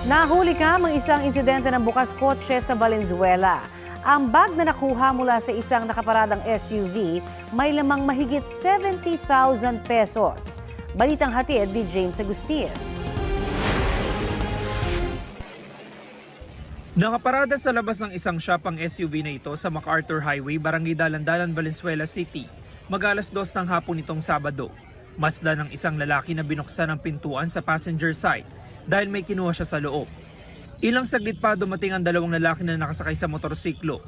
Nahuli ka ang isang insidente ng bukas kotse sa Valenzuela. Ang bag na nakuha mula sa isang nakaparadang SUV may lamang mahigit 70,000 pesos. Balitang hatid ni James Agustin. Nakaparada sa labas ng isang shop ang SUV na ito sa MacArthur Highway, Barangay Dalandalan, Valenzuela City, mag-alas 2 ng hapon nitong Sabado. Masdan ng isang lalaki na binuksan ang pintuan sa passenger side dahil may kinuha siya sa loob. Ilang saglit pa dumating ang dalawang lalaki na nakasakay sa motorsiklo.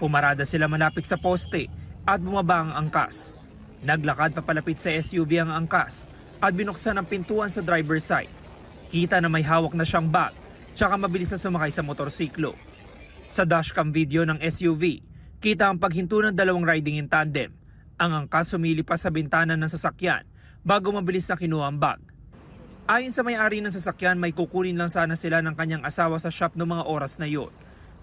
Pumarada sila malapit sa poste at bumaba ang angkas. Naglakad papalapit sa SUV ang angkas at binuksan ang pintuan sa driver's side. Kita na may hawak na siyang bag tsaka mabilis na sumakay sa motorsiklo. Sa dashcam video ng SUV, kita ang paghinto ng dalawang riding in tandem. Ang angkas sumili pa sa bintana ng sasakyan bago mabilis na kinuha ang bag. Ayon sa may-ari ng sasakyan, may kukunin lang sana sila ng kanyang asawa sa shop noong mga oras na yon.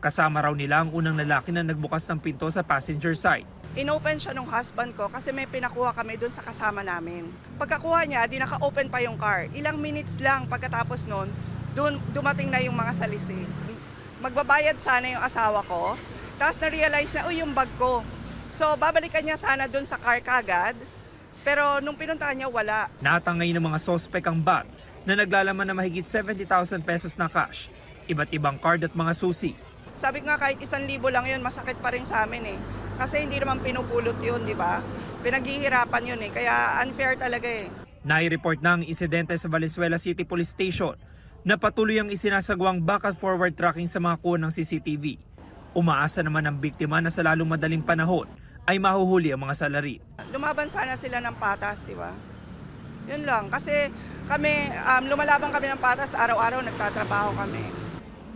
Kasama raw nila ang unang lalaki na nagbukas ng pinto sa passenger side. Inopen siya ng husband ko kasi may pinakuha kami doon sa kasama namin. Pagkakuha niya, di naka-open pa yung car. Ilang minutes lang pagkatapos noon, dumating na yung mga salisi. Magbabayad sana yung asawa ko, tapos na-realize na, yung bag ko. So babalikan niya sana doon sa car kagad. Pero nung pinuntahan niya, wala. Natangay ng mga sospek ang bag na naglalaman na mahigit 70,000 pesos na cash, iba't ibang card at mga susi. Sabi ko nga kahit 1,000 lang yun, masakit pa rin sa amin eh. Kasi hindi naman pinupulot yun, di ba? Pinaghihirapan yun eh, kaya unfair talaga eh. Nai-report na ang insidente sa Valenzuela City Police Station na patuloy ang isinasagawang back at forward tracking sa mga kuha ng CCTV. Umaasa naman ang biktima na sa lalong madaling panahon ay mahuhuli ang mga salarin. Lumaban sana sila ng patas, di ba? Yun lang. Kasi kami, lumalaban kami ng patas, araw-araw nagtatrabaho kami.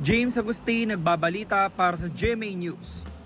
James Agustin, nagbabalita para sa GMA News.